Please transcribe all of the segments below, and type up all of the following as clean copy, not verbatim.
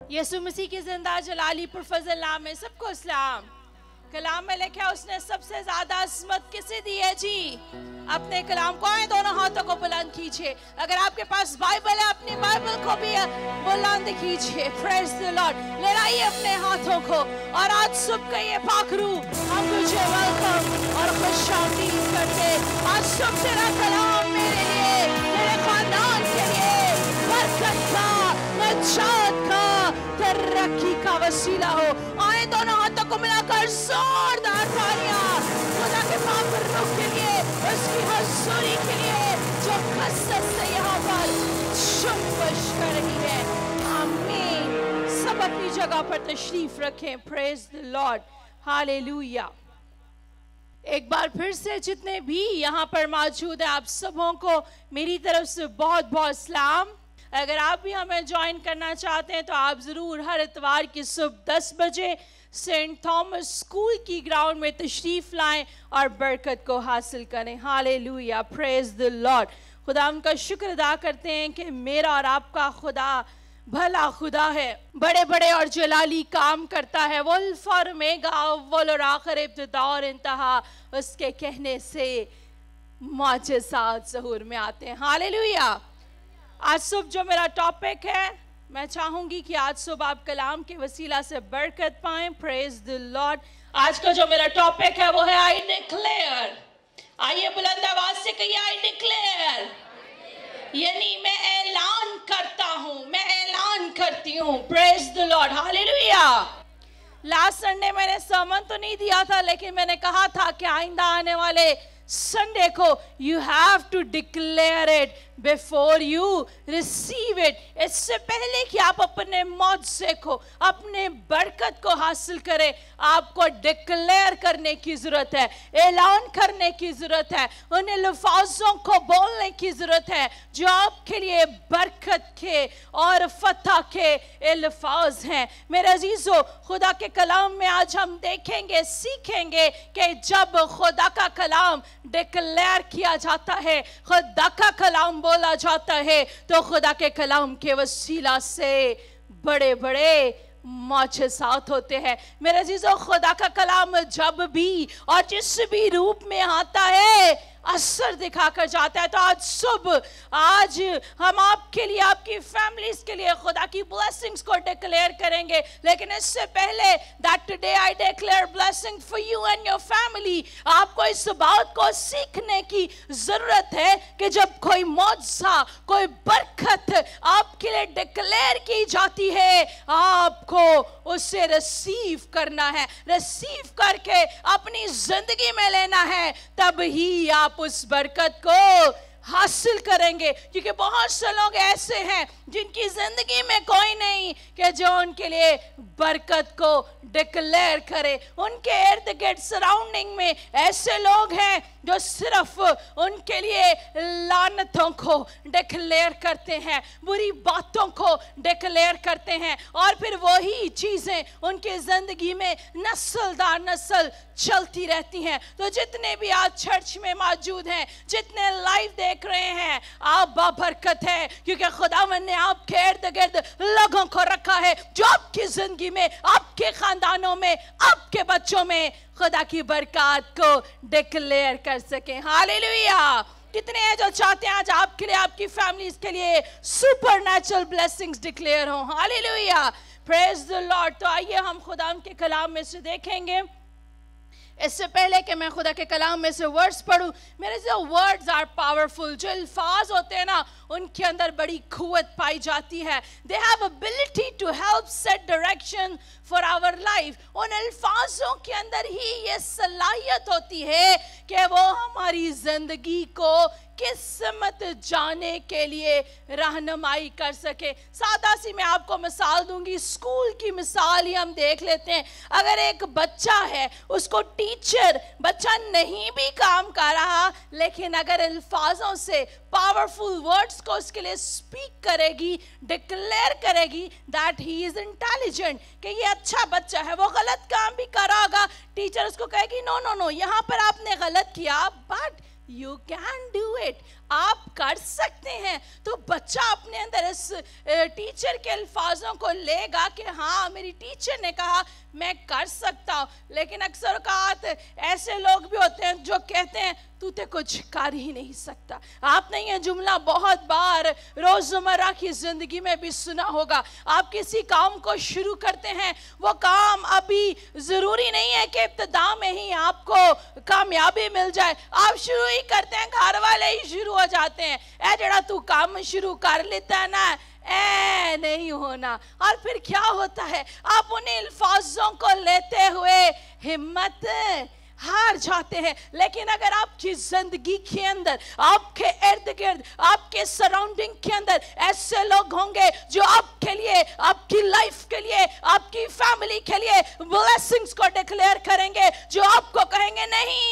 यीशु मसीह की जिंदा जलाली पुरफज़ल नाम में सबको सलाम। कलाम में लिखा उसने सबसे ज्यादा अज़मत किसे दी है जी? अपने कलाम को आए दोनों हाथों को बुलंद कीजिए। अगर आपके पास बाइबल है अपनी बाइबल को भी बुलंद कीजिए। Praise the Lord. लड़ाइए अपने हाथों को और आज सुबह का ये पाखरू हम तुझे वेलकम और खुशामदीद करते। आज सुबह तेरा कलाम मेरे लिए, मेरे खानदान के लिए बरकत का, नजात का, तरक्की का वसीला हो। आए दोनों हाथों को मिलाकर जोरदार तालियां खुदा के पाक रूह के लिए, उसकी हज़ूरी के लिए जो कसरत से यहाँ पर शुम्बश कर रही है। आमीन। सब अपनी जगह पर तशरीफ रखें। Praise the Lord. हालेलुया। एक बार फिर से जितने भी यहाँ पर मौजूद हैं आप सबों को मेरी तरफ से बहुत बहुत सलाम। अगर आप भी हमें ज्वाइन करना चाहते हैं तो आप ज़रूर हर इतवार की सुबह 10 बजे सेंट थॉमस स्कूल की ग्राउंड में तशरीफ़ लाएं और बरकत को हासिल करें। हालेलुया। Praise the Lord. खुदा उनका शुक्र अदा करते हैं कि मेरा और आपका खुदा भला खुदा है, बड़े बड़े और जलाली काम करता है। वो अल्फा और ओमेगा, अव्वल और आखिर, इब्तिदा और इंतहा, उसके कहने से मौजज़ात ज़हूर में आते हैं। हालेलुया। आज सुबह जो मेरा टॉपिक है, मैं चाहूंगी कि आज सुबह आप कलाम के वसीला से बरकत पाएं। Praise the Lord. आज का जो मेरा टॉपिक है वो है आई डिक्लेयर। आइए बुलंद आवाज से कहिए आई डिक्लेयर, यानी मैं ऐलान करता हूं, मैं ऐलान करती हूं। Praise the Lord. Hallelujah. Last Sunday मैंने सर्मन तो नहीं दिया था, लेकिन मैंने कहा था कि आइंदा आने वाले संडे को you have to declare it before you receive it. इससे पहले कि आप अपने मौजज़े को, अपने बरकत को हासिल करें, आपको डिक्लेयर करने की ज़रूरत है, ऐलान करने की ज़रूरत है, उन अल्फाज़ों को बोलने की ज़रूरत है जो आपके लिए बरकत के और फतह के अल्फाज हैं। मेरे अजीज़ों, खुदा के कलाम में आज हम देखेंगे, सीखेंगे कि जब खुदा का कलाम डिक्लेयर किया जाता है, खुदा का कलाम बोला जाता है, तो खुदा के कलाम के वसीला से बड़े बड़े मौजज़ात होते हैं। मेरे अजीज़ों, खुदा का कलाम जब भी और जिस भी रूप में आता है असर दिखाकर जाता है। तो आज सुबह, आज हम आपके लिए, आपकी फैमिलीज के लिए खुदा की ब्लेसिंग्स को डिक्लेयर करेंगे। लेकिन इससे पहले that today I declare blessing for you and your family. आपको इस बात को सीखने की जरूरत है कि जब कोई मौजज़ा, कोई बरकत आपके लिए डिक्लेयर की जाती है, आपको उसे रिसीव करना है, रिसीव करके अपनी जिंदगी में लेना है, तब ही आप उस बरकत को हासिल करेंगे। क्योंकि बहुत से लोग ऐसे हैं जिनकी जिंदगी में कोई नहीं कि जो उनके लिए बरकत को डिक्लेयर करे। उनके इर्द गिर्द सराउंडिंग में ऐसे लोग हैं जो सिर्फ उनके लिए लानतों को डिक्लेयर करते हैं, बुरी बातों को डिक्लेयर करते हैं, और फिर वही चीजें उनकी जिंदगी में नस्ल दर नस्ल चलती रहती हैं। तो जितने भी आज चर्च में मौजूद हैं, जितने लाइव देख रहे हैं, आप बाबरकत है, क्योंकि खुदावंद ने आपके इर्द गिर्द लोगों को रखा है जो आपकी जिंदगी में, आपके खानदानों में, आपके बच्चों में खुदा की बरकत को डिक्लेयर कर सकें। हालेलुया। कितने हैं जो चाहते हैं आज आपके लिए, आपकी फैमिलीज के लिए सुपरनैचुरल ब्लेसिंग्स डिक्लेयर हो। हालेलुया। Praise the Lord. तो आइए हम खुदा के कलाम में से देखेंगे। इससे पहले कि मैं खुदा के कलाम में से वर्ड्स पढ़ूं, मेरे जो वर्ड्स आर पावरफुल, जो अल्फाज होते हैं ना, उनके अंदर बड़ी कुव्वत पाई जाती है। They have ability to help set direction for our life. उन अल्फाजों के अंदर ही ये सलाहियत होती है कि वो हमारी जिंदगी को किस्मत जाने के लिए रहनुमाई कर सके। सादा सी मैं आपको मिसाल दूंगी, स्कूल की मिसाल ही हम देख लेते हैं। अगर एक बच्चा है, उसको टीचर, बच्चा नहीं भी काम कर रहा, लेकिन अगर अल्फाजों से पावरफुल वर्ड्स को उसके लिए स्पीक करेगी, डिक्लेयर करेगी दैट ही इज इंटेलिजेंट, कि ये अच्छा बच्चा है, वो गलत काम भी कर रहा होगा, टीचर उसको कहेगी नो नो नो, यहाँ पर आपने गलत किया, but You can do it. آپ کر سکتے ہیں, تو بچہ اپنے اندر اس ٹیچر کے الفاظوں کو لے گا کہ ہاں میری ٹیچر نے کہا میں کر سکتا ہوں. لیکن اکثر اوقات ایسے لوگ بھی ہوتے ہیں جو کہتے ہیں تو تے کچھ کر ہی نہیں سکتا. آپ نے یہ جملہ بہت بار روزمرہ کی زندگی میں بھی سنا ہوگا. آپ کسی کام کو شروع کرتے ہیں, وہ کام ابھی ضروری نہیں ہے کہ ابتدا میں ہی آپ کو کامیابی مل جائے. آپ شروع ہی کرتے ہیں, گھر والے ہی شروع ہو جاتے ہیں, اے جڑا تو کام شروع کر لیتا ہے نا اے نہیں ہونا. اور پھر کیا ہوتا ہے, آپ انہیں الفاظوں کو لیتے ہوئے ہمت ہار جاتے ہیں. لیکن اگر آپ کی زندگی کے اندر, آپ کے ارد گرد, آپ کے سراؤنڈنگ کے اندر ایسے لوگ ہوں گے جو آپ کے لیے, آپ کی لائف کے لیے, آپ کی فیملی کے لیے بلیسنگز کو ڈکلیئر کریں گے, جو آپ کو کہیں گے نہیں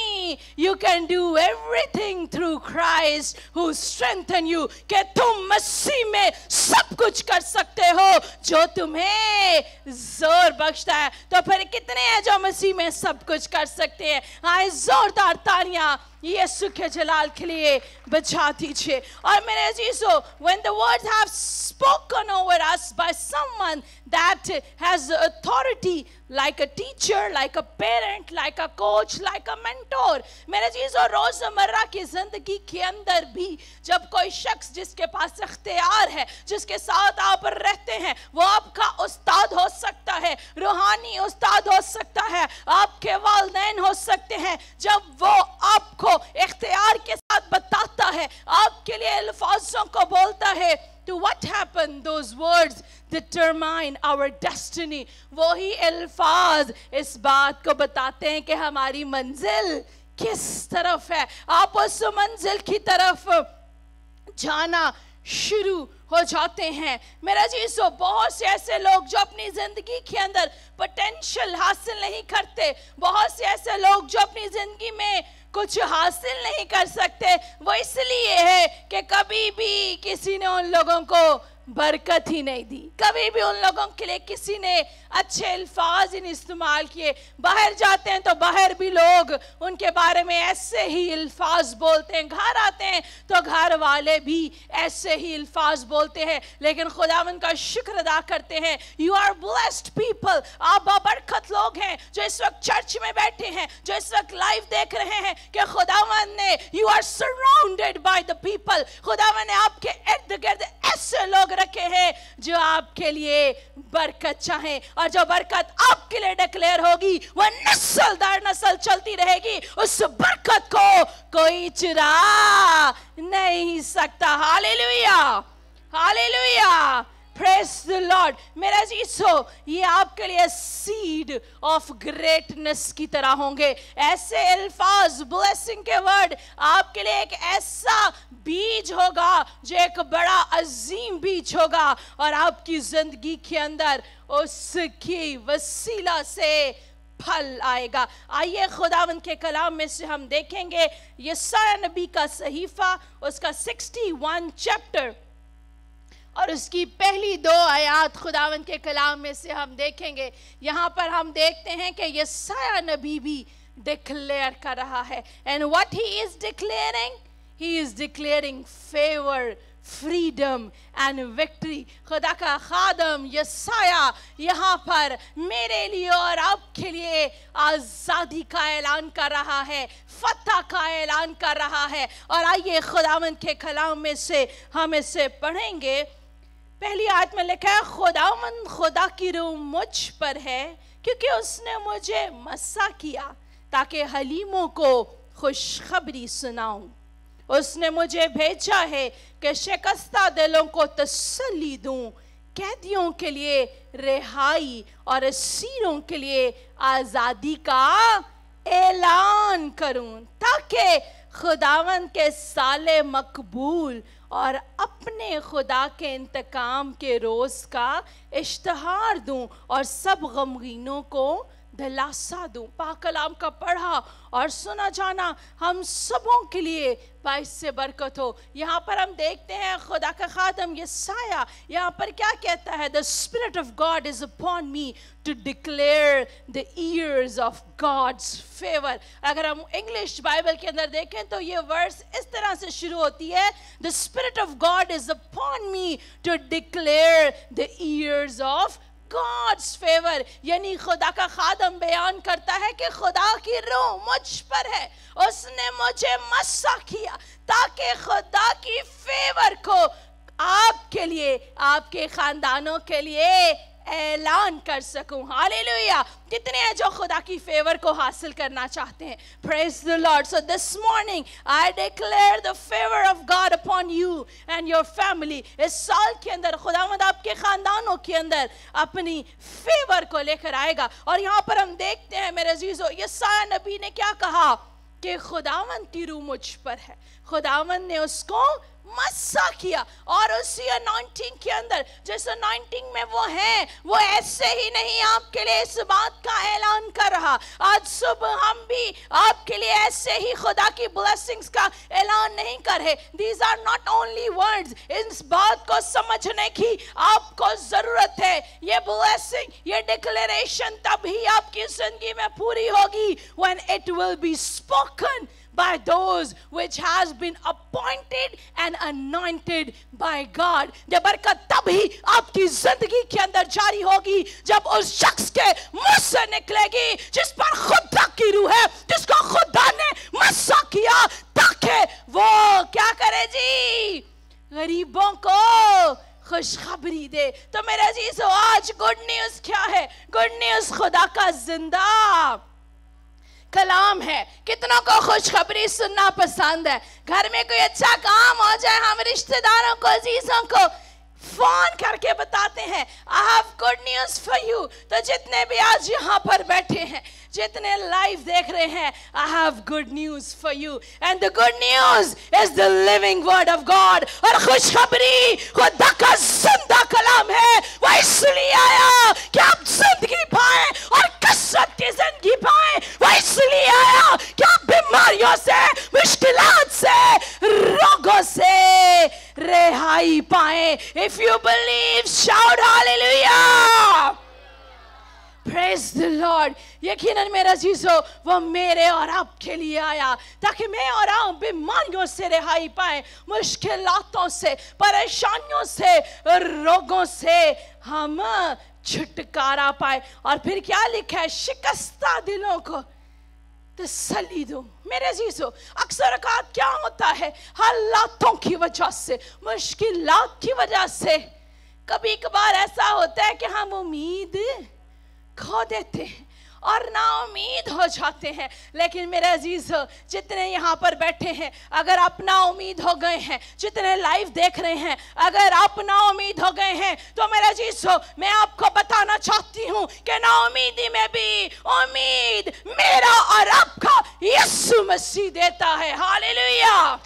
you can do everything through Christ who strengthen you, کہ تم مسیح میں سب کچھ کر سکتے ہو جو تمہیں زور بخشتا ہے. تو پھر کتنے ہیں جو مسیح میں سب کچھ کر سکتے ہیں؟ آئے زوردار تالیاں یسوع کے جلال کے لیے بجا دیجئے. اور میرے عزیزو, when the words have spoken over us by someone that has authority, like a teacher, like a parent, like a coach, like a mentor, میرے عزیزو روزمرہ کی زندگی کے اندر بھی جب کوئی شخص جس کے پاس اختیار ہے, جس کے ساتھ آپ رہتے ہیں, وہ آپ کا استاد ہو سکتا ہے, روحانی استاد ہو سکتا ہے, آپ کے والدین ہو سکتے ہیں, جب وہ آپ کو اختیار کے ساتھ بتاتا ہے, آپ کے لیے الفاظوں کو بولتا ہے, to what happened, those words determine our destiny. وہی الفاظ اس بات کو بتاتے ہیں کہ ہماری منزل کس طرف ہے. آپ اس منزل کی طرف جانا شروع ہو جاتے ہیں. میرا عزیزو, بہت سے ایسے لوگ جو اپنی زندگی کے اندر پوٹینشل حاصل نہیں کرتے, بہت سے ایسے لوگ جو اپنی زندگی میں کچھ حاصل نہیں کر سکتے, وہ اس لیے ہے کہ کبھی بھی کسی نے ان لوگوں کو برکت ہی نہیں دی, کبھی بھی ان لوگوں کے لیے کسی نے اچھے الفاظ ہی نہیں استعمال کیے. باہر جاتے ہیں تو باہر بھی لوگ ان کے بارے میں ایسے ہی الفاظ بولتے ہیں, گھر آتے ہیں تو گھر والے بھی ایسے ہی الفاظ بولتے ہیں. لیکن خداوند کا شکر ادا کرتے ہیں, you are blessed people, آپ بابرکت لوگ ہیں جو اس وقت چرچ میں بیٹھے ہیں, جو اس وقت لائیو دیکھ رہے ہیں, کہ خداوند نے, you are surrounded by the people, خداوند نے آپ کے ارد گرد ایسے لوگ رکھے ہیں جو آپ کے لیے برکت چاہیں, اور جو برکت آپ کے لیے ڈکلیئر ہوگی وہ نسل در نسل چلتی رہے گی. اس برکت کو کوئی چرا نہیں سکتا. ہاللیلویا, ہاللیلویا, praise the Lord. میرے عزیزو, یہ آپ کے لیے seed of greatness کی طرح ہوں گے. ایسے الفاظ, blessing کے ورڈ آپ کے لیے ایک ایسا بیج ہوگا جو ایک بڑا عظیم بیج ہوگا, اور آپ کی زندگی کے اندر اس کی وسیلہ سے پھل آئے گا. آئیے خداوند کے کلام میں سے ہم دیکھیں گے یسایہ نبی کا صحیفہ, اس کا 61 چیپٹر, اور اس کی پہلی 2 آیات خداوند کے کلام میں سے ہم دیکھیں گے. یہاں پر ہم دیکھتے ہیں کہ یسایہ نبی بھی ڈکلیئر کر رہا ہے. and what he is declaring, he is declaring favor, freedom and victory. خدا کا خادم یسایہ یہاں پر میرے لیے اور آپ کے لیے آزادی کا اعلان کر رہا ہے, فتح کا اعلان کر رہا ہے. اور آئیے خداوند کے کلام میں سے ہم اسے پڑھیں گے. پہلی آیت میں لکھا ہے, خداوند خدا کی روح مجھ پر ہے کیونکہ اس نے مجھے مسح کیا تاکہ حلیموں کو خوشخبری سناؤں. اس نے مجھے بھیجا ہے کہ شکستہ دلوں کو تسلی دوں, قیدیوں کے لیے رہائی اور اسیروں کے لیے آزادی کا اعلان کروں, تاکہ خداوند کے سال مقبول اور اپنے خدا کے انتقام کے روز کا اشتہار دوں اور سب غمگینوں کو दिलासा दूं। पाक कलाम का पढ़ा और सुना जाना हम सबों के लिए बाइस से बरकत हो। यहाँ पर हम देखते हैं खुदा का खादम यसाया यहाँ पर क्या कहता है, The Spirit of God is upon me to declare the years of God's favor। अगर हम इंग्लिश बाइबल के अंदर देखें तो ये वर्स इस तरह से शुरू होती है, The Spirit of God is upon me to declare the years of God's favor। यानी खुदा का खादम बयान करता है कि खुदा की रूह मुझ पर है, उसने मुझे मस्सा किया ताकि खुदा की फेवर को आपके लिए, आपके खानदानों के लिए ऐलान कर सकूं। हालेलुया। कितने हैं जो खुदा की फेवर को हासिल करना चाहते हैं? Praise the Lord. So this morning I declare the favor of God upon you and your family। इस साल के अंदर खुदावंद आपके खानदानों के अंदर अपनी फेवर को लेकर आएगा। और यहाँ पर हम देखते हैं मेरे अजीजों, यसाया नबी ने क्या कहा कि खुदावंद की रूह मुझ पर है, खुदावंद ने उसको मस्सा किया। और उसी अनॉइंटिंग के अंदर, जिस अनॉइंटिंग में वो है, वो ऐसे ही नहीं आपके लिए इस बात का ऐलान कर रहा। आज सुबह हम भी आपके लिए ऐसे ही खुदा की ब्लेसिंग्स का ऐलान नहीं कर रहे। These are not only words। इस बात को समझने की आपको जरूरत है। ये ब्लेसिंग, ये डिक्लेरेशन तभी आपकी जिंदगी में पूरी होगी when it will be spoken by those which has been appointed and anointed by God। ये बरकत तभी आपकी जिंदगी के अंदर जारी होगी जब उस शख्स के मुंह से निकलेगी जिस पर खुदा की रूह है, जिसको खुदा ने मस्सा किया ताकि वो क्या करे जी, गरीबों को खुशखबरी दे। तो मेरे अजीजों, आज गुड न्यूज़ क्या है? गुड न्यूज़ खुदा का जिंदा कलाम है। कितनों को खुशखबरी सुनना पसंद है? घर में कोई अच्छा काम हो जाए, हम रिश्तेदारों को, अजीजों को फोन करके बताते हैं I have good news for you। तो जितने भी आज यहाँ पर बैठे हैं, जितने लाइव देख रहे हैं, I have good news for you and the good news is the living word of God। और खुशखबरी खुदा का जिंदा कलाम है। वो इसलिए आया कि आप जिंदगी पाएं और कसरत की जिंदगी पाएं। वो इसलिए आया कि आप बीमारियों से, मुश्किलात से, रोगों से रेहाई पाएं। If you believe, shout hallelujah। Praise the Lord। यकीनन मेरे अजीजों, वो मेरे और आपके लिए आया ताकि मैं और आप बीमारियों से रिहाई पाएं, मुश्किलातों से, परेशानियों से, रोगों से हम छुटकारा पाए। और फिर क्या लिखा है? शिकस्ता दिलों को तसल्ली दो। मेरे अजीजों, अक्सर औकात क्या होता है, हालातों की वजह से, मुश्किलात की वजह से कभी कभार ऐसा होता है कि हम उम्मीद खो देते हैं और ना उम्मीद हो जाते हैं। लेकिन मेरे अजीजों, जितने यहाँ पर बैठे हैं, अगर आप ना उम्मीद हो गए हैं, जितने लाइव देख रहे हैं, अगर आप ना उम्मीद हो गए हैं, तो मेरे अजीजों, मैं आपको बताना चाहती हूँ कि ना उम्मीदी में भी उम्मीद मेरा और आपका यीशु मसीह देता है। हालेलुया।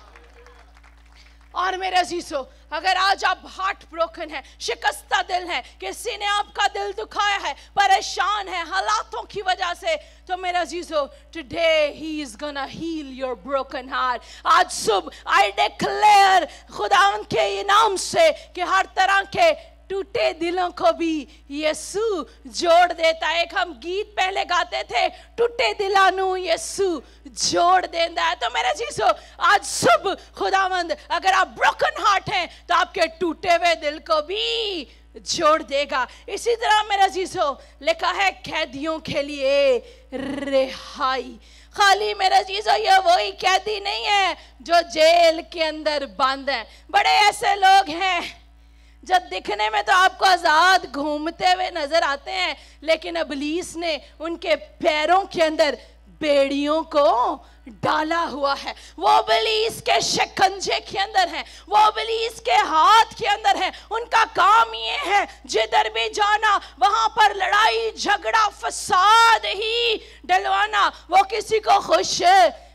और मेरे अजीजों, अगर आज आप हार्ट ब्रोकन है, शिकस्ता दिल है, किसी ने आपका दिल दुखाया है, परेशान है हालातों की वजह से, तो मेरे अजीजों, today he is gonna heal your broken heart। आज सुबह I declare खुदावंद के इनाम से कि हर तरह के टूटे दिलों को भी यीशु जोड़ देता है। एक हम गीत पहले गाते थे, टूटे दिलानू यीशु जोड़ देता है। तो मेरे चीजों, आज सुबह खुदावंद, अगर आप ब्रोकन हार्ट हैं तो आपके टूटे हुए दिल को भी जोड़ देगा। इसी तरह मेरे चीजों, लिखा है कैदियों के लिए रिहाई। खाली मेरे चीजों, ये वही कैदी नहीं है जो जेल के अंदर बंद है। बड़े ऐसे लोग हैं जब दिखने में तो आपको आजाद घूमते हुए नजर आते हैं, लेकिन इब्लीस ने उनके पैरों के अंदर बेड़ियों को डाला हुआ है। वो इब्लीस के शिकंजे के अंदर है, वो इब्लीस के हाथ के अंदर है। उनका काम ये है, जिधर भी जाना वहां पर लड़ाई झगड़ा फसाद ही डलवाना। वो किसी को खुश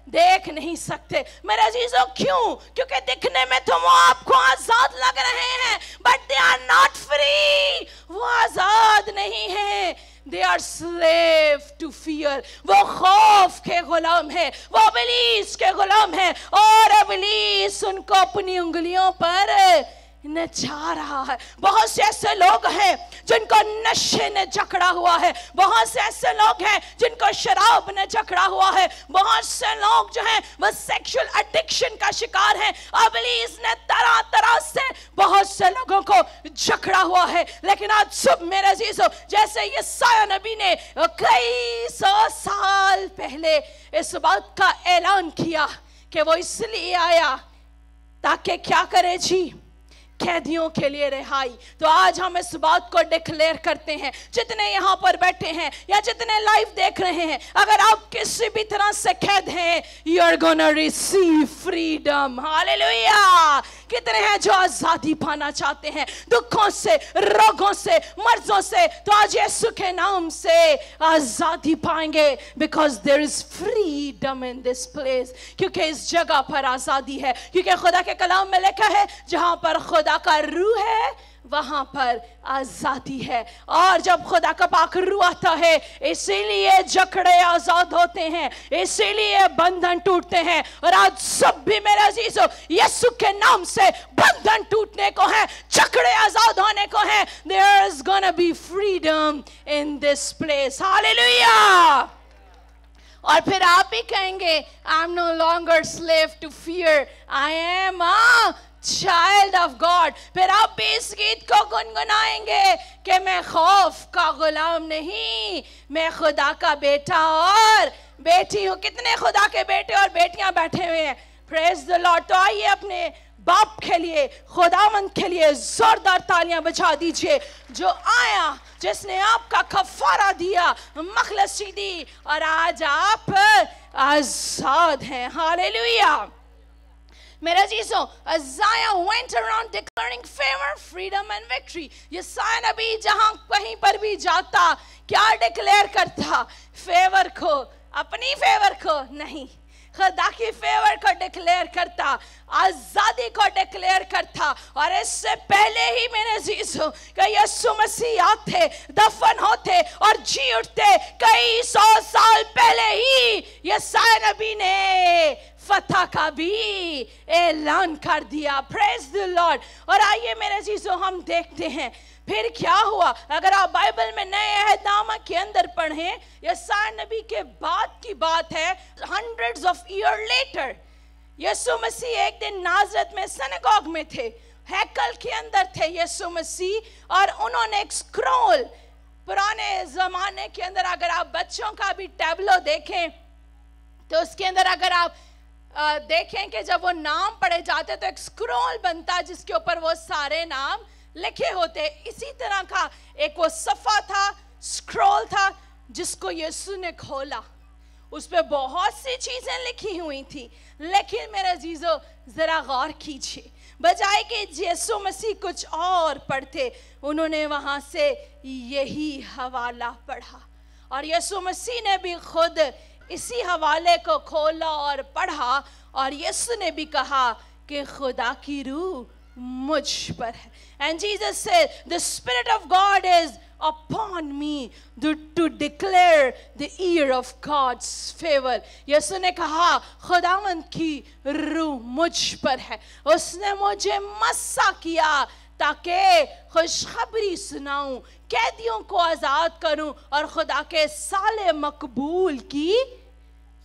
देख नहीं सकते। मेरे अजीजों, क्यों? क्योंकि दिखने में तो वो आपको आजाद लग रहे हैं, but they are not free. वो आजाद नहीं है, they are slave to fear. वो खौफ के गुलाम है, वो इब्लीस के गुलाम है, और इब्लीस उनको अपनी उंगलियों पर नचा रहा है। बहुत से ऐसे लोग हैं जिनको नशे ने जकड़ा हुआ है, बहुत से ऐसे लोग हैं जिनको शराब ने जकड़ा हुआ है, बहुत से लोग जो हैं वो सेक्सुअल एडिक्शन का शिकार हैं। इब्लीस ने तरह तरह से बहुत से लोगों को जकड़ा हुआ है। लेकिन आज सुबह मेरे अजीजों, जैसे यशायाह नबी ने कई सौ साल पहले इस बात का ऐलान किया कि वो इसलिए आया ताकि क्या करे जी, कैदियों के लिए रिहाई। तो आज हम इस बात को डिक्लेयर करते हैं, जितने यहाँ पर बैठे हैं या जितने लाइव देख रहे हैं, अगर आप किसी भी तरह से कैद हैं, you are gonna receive freedom. Hallelujah. कितने हैं जो आजादी पाना चाहते हैं दुखों से, रोगों से, मर्जों से? तो आज यीशु के नाम से आजादी पाएंगे, because there is freedom in this place. क्योंकि इस जगह पर आजादी है, क्योंकि खुदा के कलाम में लिखा है जहां पर खुदा का रूह है वहां पर आजादी है। और जब खुदा का पाक रूह आता है, इसीलिए जकड़े आजाद होते हैं, इसीलिए बंधन टूटते हैं। और आज सब भी मेरे अजीजों यीशु के नाम से बंधन टूटने को है, जकड़े आजाद होने को है। There is gonna be freedom in this place. Hallelujah. और फिर आप ही कहेंगे, I am no longer slave to fear, I am a child of God. फिर आप भी इस गीत को गुनगुनाएंगे कि मैं खौफ का गुलाम नहीं, मैं खुदा का बेटा और बेटी हूँ। कितने खुदा के बेटे और बेटियां बैठे हुए हैं? Praise the Lord. तो आइए अपने बाप के लिए, खुदावंद के लिए जोरदार तालियां बजा दीजिए, जो आया, जिसने आपका कफारा दिया, मखलसी दी, और आज आप आजाद हैं। हालेलुया। मेरे अजीजों, Isaiah went around declaring favor, freedom and victory. यशायाह नबी जहां कहीं पर भी जाता क्या डिक्लेयर करता? फेवर को, अपनी फेवर को नहीं, खुदा की फेवर को डिक्लेयर करता, आजादी को डिक्लेयर करता। और इससे पहले ही मेरे अजीजों कि यीशु मसीह आते, दफन होते और जी उठते, कई सौ साल पहले ही यशायाह नबी ने फतह का भी ऐलान कर दिया। Praise the Lord. और आइए मेरे अजीजों हम देखते हैं फिर क्या हुआ। अगर आप बाइबल में नए अहदनामा के अंदर पढ़ें, यशायाह नबी के बाद की बात है, हंड्रेड्स ऑफ ईयर लेटर, यीशु मसीह एक दिन नाजरत में सिनेगॉग में थे, हैकल के अंदर थे यीशु मसीह, और उन्होंने एक स्क्रॉल, पुराने जमाने के अंदर अगर आप बच्चों का भी टैबलो देखें तो उसके अंदर अगर आप देखें कि जब वो नाम पढ़े जाते तो एक स्क्रॉल बनता जिसके ऊपर वो सारे नाम लिखे होते। इसी तरह का एक वो सफ़ा था, स्क्रॉल था, जिसको यीशु ने खोला। उस पे बहुत सी चीज़ें लिखी हुई थी, लेकिन मेरे अजीजों ज़रा गौर कीजिए, बजाय कि यीशु मसीह कुछ और पढ़ते, उन्होंने वहाँ से यही हवाला पढ़ा। और यीशु मसीह ने भी खुद इसी हवाले को खोला और पढ़ा, और यीशु ने भी कहा कि खुदा की रूह मुझ पर है। And Jesus said, the Spirit of God is upon me to declare the year of God's favor. यीशु ने कहा खुदावंद की रूह मुझ पर है, उसने मुझे मस्सा किया ताकि खुशखबरी सुनाऊं, कैदियों को आजाद करूं और खुदा के साले मकबूल की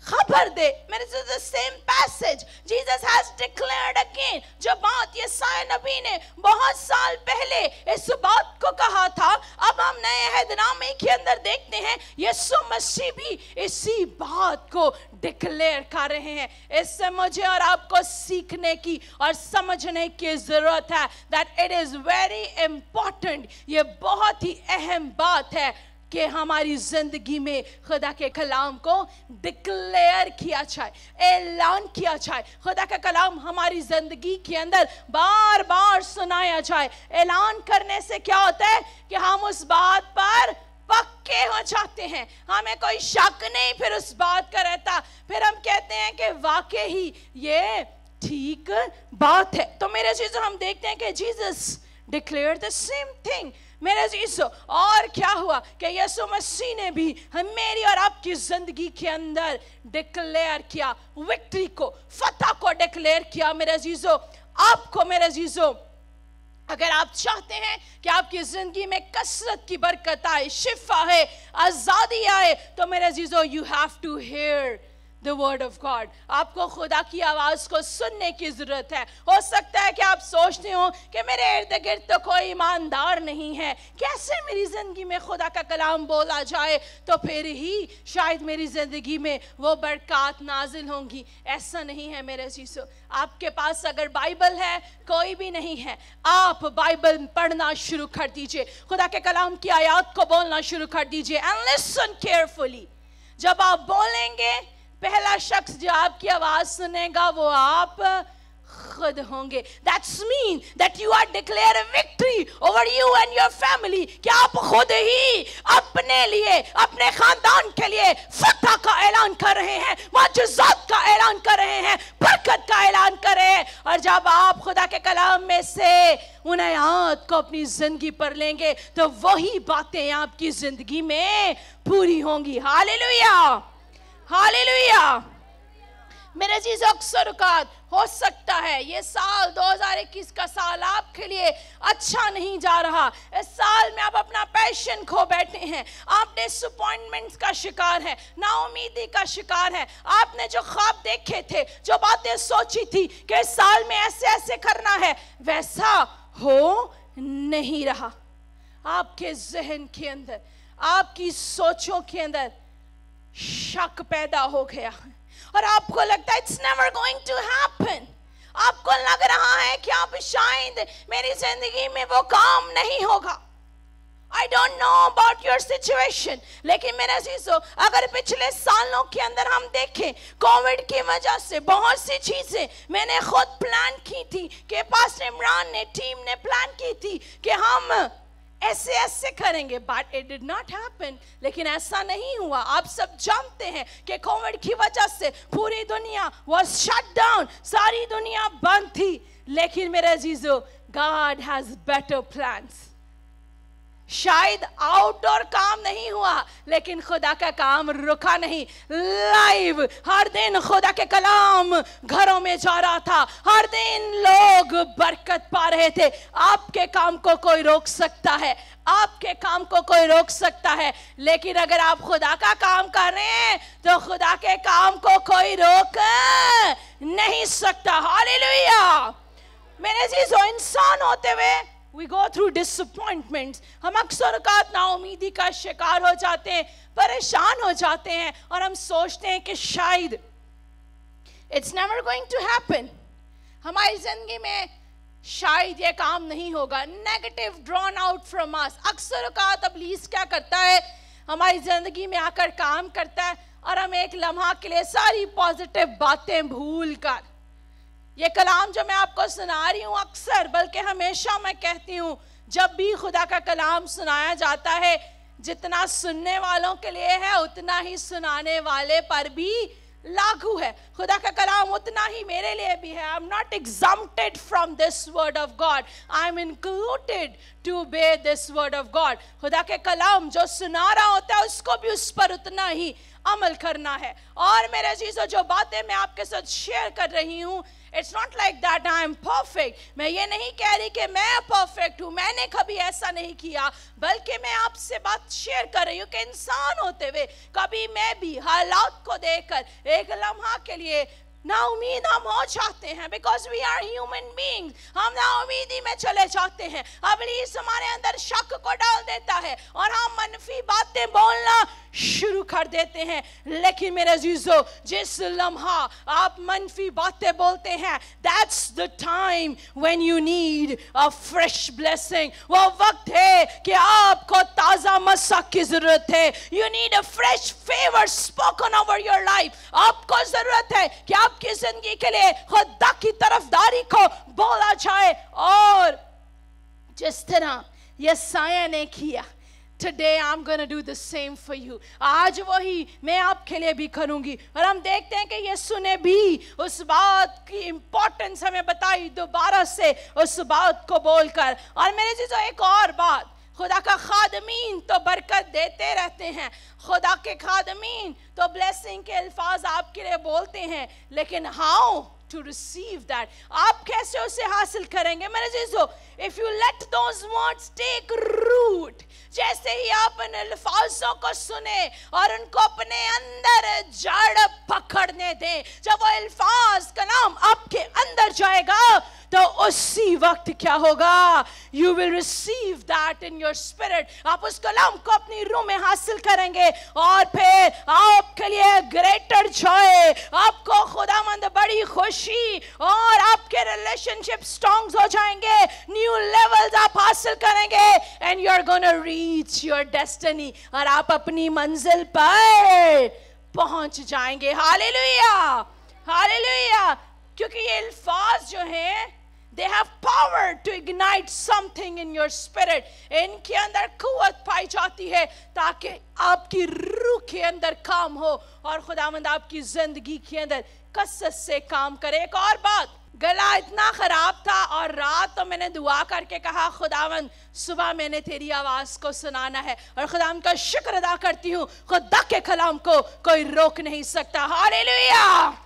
खबर दे। मेरे से the same passage Jesus has declared again, जो बात यशायाह नबी ने बहुत साल पहले इस बात को कहा था, अब हम नए अहदनामे के अंदर देखते हैं यीशु मसीह भी इसी बात को डिक्लेयर कर रहे हैं। इससे मुझे और आपको सीखने की और समझने की जरूरत है that it is very important, ये बहुत ही अहम बात है कि हमारी जिंदगी में खुदा के कलाम को डिक्लेयर किया जाए, ऐलान किया जाए। खुदा का कलाम हमारी जिंदगी के अंदर बार बार सुनाया जाए। ऐलान करने से क्या होता है कि हम उस बात पर पक्के हो जाते हैं, हमें कोई शक नहीं फिर उस बात का रहता, फिर हम कहते हैं कि वाकई ही ये ठीक बात है। तो मेरे चीज़ों हम देखते हैं कि Jesus declare the same thing. मेरे अजीजों, और क्या हुआ कि यीशु मसीह ने भी मेरी और आपकी जिंदगी के अंदर डिक्लेयर किया, विक्ट्री को, फतह को डिक्लेयर किया। मेरे अजीजों, आपको मेरे अजीजों, अगर आप चाहते हैं कि आपकी जिंदगी में कसरत की बरकत आए, शिफा है, आजादी आए, तो मेरे अजीजों, you have to hear the word of God. आपको खुदा की आवाज को सुनने की जरूरत है। हो सकता है कि आप सोचते हो कि मेरे इर्द गिर्द तो कोई ईमानदार नहीं है, कैसे मेरी जिंदगी में खुदा का कलाम बोला जाए तो फिर ही शायद मेरी जिंदगी में वो बरकत नाजिल होंगी। ऐसा नहीं है मेरे अजीजों। आपके पास अगर बाइबल है, कोई भी नहीं है, आप बाइबल पढ़ना शुरू कर दीजिए, खुदा के कलाम की आयत को बोलना शुरू कर दीजिए। And listen carefully. जब आप बोलेंगे, पहला शख्स जो आपकी आवाज सुनेगा वो आप खुद होंगे। That's mean that you are declare a victory over you and your family. कि आप खुद ही अपने लिए, अपने खानदान के लिए फतह का ऐलान कर रहे हैं, माजूजात का ऐलान कर रहे हैं, बरकत का ऐलान कर रहे हैं। और जब आप खुदा के कलाम में से उन आयत को अपनी जिंदगी पर लेंगे तो वही बातें आपकी जिंदगी में पूरी होंगी। Hallelujah, hallelujah. मेरे अजीज, अक्सर औकात हो सकता है ये साल 2021 का साल आपके लिए अच्छा नहीं जा रहा। इस साल में आप अपना पैशन खो बैठे हैं, आप डिसअपॉइंटमेंट्स का शिकार हैं, नाउमीदी का शिकार हैं। आपने जो ख्वाब देखे थे, जो बातें सोची थी कि इस साल में ऐसे ऐसे करना है, वैसा हो नहीं रहा। आपके जहन के अंदर, आपकी सोचों के अंदर शक पैदा हो गया और आपको लगता है it's never going to happen. आपको लग रहा है कि आप शायद मेरी जिंदगी में वो काम नहीं होगा। I don't know about your situation, लेकिन मेरे अजीजों, अगर पिछले सालों के अंदर हम देखें, कोविड की वजह से बहुत सी चीजें मैंने खुद प्लान की थी, कि पास्टर इमरान ने, टीम ने प्लान की थी कि हम ऐसे ऐसे करेंगे, but it did not happen। लेकिन ऐसा नहीं हुआ। आप सब जानते हैं कि कोविड की वजह से पूरी दुनिया was shut down, सारी दुनिया बंद थी। लेकिन मेरे अजीजों, God has better plans। शायद आउटडोर काम नहीं हुआ, लेकिन खुदा का काम रुका नहीं। लाइव हर दिन खुदा के कलाम घरों में जा रहा था, हर दिन लोग बरकत पा रहे थे। आपके काम को कोई रोक सकता है, आपके काम को कोई रोक सकता है, लेकिन अगर आप खुदा का काम कर रहे हैं तो खुदा के काम को कोई रोक नहीं सकता। हालेलुया। मेरे अजीजों, इंसान होते हुए we go through disappointments। हम अक्सर औकात नाउमीदी का शिकार हो जाते हैं, परेशान हो जाते हैं और हम सोचते हैं कि शायद it's never going to happen, हमारी जिंदगी में शायद ये काम नहीं होगा। Negative drawn out from us. अक्सर औकात इब्लीस क्या करता है, हमारी जिंदगी में आकर काम करता है और हम एक लम्हा के लिए सारी पॉजिटिव बातें भूल कर, ये कलाम जो मैं आपको सुना रही हूँ अक्सर, बल्कि हमेशा मैं कहती हूँ, जब भी खुदा का कलाम सुनाया जाता है, जितना सुनने वालों के लिए है उतना ही सुनाने वाले पर भी लागू है। खुदा का कलाम उतना ही मेरे लिए भी है। I'm not exempted from this word of God, I'm included to obey this word of God। खुदा के कलाम जो सुना रहा होता है उसको भी उस पर उतना ही अमल करना है। और मेरे अजीजों, जो बातें मैं आपके साथ शेयर कर रही हूँ, It's not like that I am perfect। मैं ये नहीं कह रही कि मैं परफेक्ट हूँ, मैंने कभी ऐसा नहीं किया, बल्कि मैं आपसे बात शेयर कर रही हूँ कि इंसान होते हुए कभी मैं भी हालात को देखकर एक लम्हा के लिए नाउमीद हम हो जाते हैं। Because we are human beings, हम नाउमीदी में चले जाते हैं। इब्लीस हमारे अंदर शक को डाल देता है और हम मनफी बातें बोलना शुरू कर देते हैं। लेकिन मेरे अजीजों, जिस लम्हा आप मनफी बातें बोलते हैं, that's the time when you need a fresh blessing। वो वक्त है कि आपको ताजा मसा की जरूरत है। You need a fresh favor spoken over your life। आपको जरूरत है कि आपकी जिंदगी के लिए खुदा की तरफदारी को बोला जाए। और जिस तरह यसाया ने किया, Today I'm going to do the same for you. आज वही मैं आपके लिए भी करूंगी. और हम देखते हैं कि यीशु ने भी उस बात की इंपॉर्टेंस हमें बताई दोबारा से उस बात को बोलकर. और मेरे चीज़ों एक और बात, खुदा का खादमीन तो बरकत देते रहते हैं, खुदा के खादमीन तो ब्लेसिंग के अल्फाज आपके लिए बोलते हैं, लेकिन हाउ to receive that, आप कैसे उसे हासिल करेंगे मेरे चीज़ों? If you let those words take root, जैसे ही आप इन अल्फाजों को सुने और उनको अपने अंदर जड़ पकड़ने दें, जब वो अल्फाज कलाम आपके अंदर जाएगा तो उसी वक्त क्या होगा? You will receive that in your spirit. आप उस कलाम को अपनी रूह में हासिल करेंगे और फिर आपके लिए greater joy, आपको खुदावंद बड़ी खुशी और आपके रिलेशनशिप स्ट्रॉन्ग हो जाएंगे, न्यू लेवल्स आप हासिल करेंगे, and you're gonna reach your destiny, और आप अपनी मंजिल पर पहुंच जाएंगे. Hallelujah, hallelujah. क्योंकि ये अल्फाज जो हैं, they have power to ignite something in your spirit. इनके अंदर कुव्वत पाई जाती है ताकि आपकी रूह के अंदर काम हो और खुदावंद आपकी जिंदगी के अंदर कसरत से काम करे. एक और बात, गला इतना खराब था और रात तो मैंने दुआ करके कहा खुदावंद सुबह मैंने तेरी आवाज को सुनाना है, और खुदावंद का शुक्र अदा करती हूँ, खुदा के कलाम को कोई रोक नहीं सकता. हालेलुया.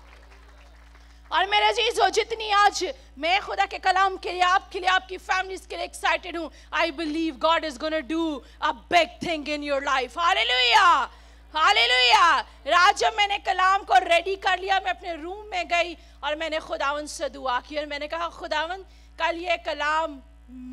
और मेरे अजीजों, जितनी आज मैं खुदा के कलाम के लिए, आपकी फैमिलीज के लिए एक्साइटेड हूँ, I believe God is going to do a big thing in your life. Hallelujah, hallelujah. रात जब मैंने कलाम को रेडी कर लिया, मैं अपने रूम में गई और मैंने खुदावंद से दुआ की और मैंने कहा खुदावंद कल ये कलाम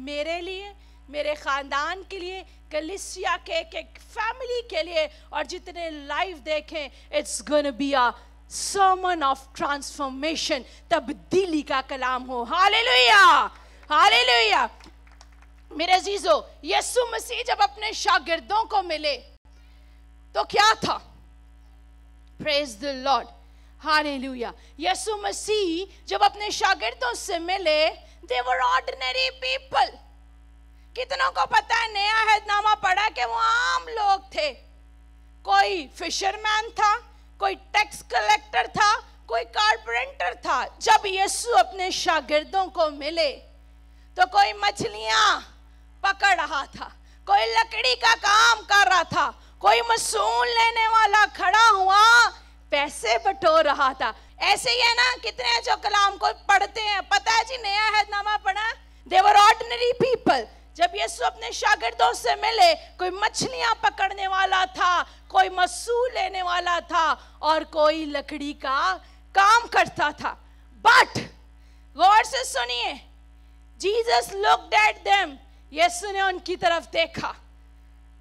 मेरे लिए, मेरे ख़ानदान के लिए, कलीसिया के एक फैमिली के लिए और जितने लाइव देखें, it's going to be a sermon of transformation, तब्दीली का कलाम हो. Hallelujah, hallelujah. मेरे अजीजों, यीशु मसीह जब अपने शागिर्दों को मिले तो क्या था? Praise the Lord. हालेलुया. यीशु मसीह जब अपने शागिर्दों से मिले, they were ordinary people. कितनों को पता है, नया अहदनामा पढ़ा कि वो आम लोग थे. कोई फिशरमैन था, कोई टैक्स कलेक्टर था, कोई कारपेंटर था. जब यीशु अपने शागिर्दों को मिले तो कोई मछलियां पकड़ रहा था, कोई लकड़ी का काम कर रहा था, कोई मसूल लेने वाला खड़ा हुआ पैसे बटोर रहा था. ऐसे ही है ना, कितने जो कलाम को पढ़ते हैं, पता है जी नया अहदनामा पढ़ा. They were ordinary people. जब यीशु अपने शागिर्दों से मिले, कोई मछलियां पकड़ने वाला था, कोई मसूल लेने वाला था और कोई लकड़ी का काम करता था. बट गौर से सुनिए, जीसस लुक्ड एट देम, यीशु ने उनकी तरफ देखा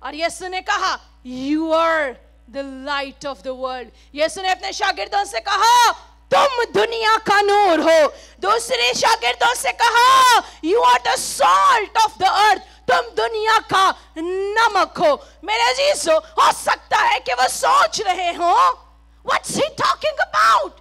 और यीशु ने कहा you are the light of the world. यीशु ने अपने शागिर्दों से कहा तुम दुनिया का नूर हो. दूसरे शागिर्दों से कहा you are the salt of the earth, तुम दुनिया का नमक हो. मेरे अजीजों, हो सकता है कि वो सोच रहे हो what's he talking about,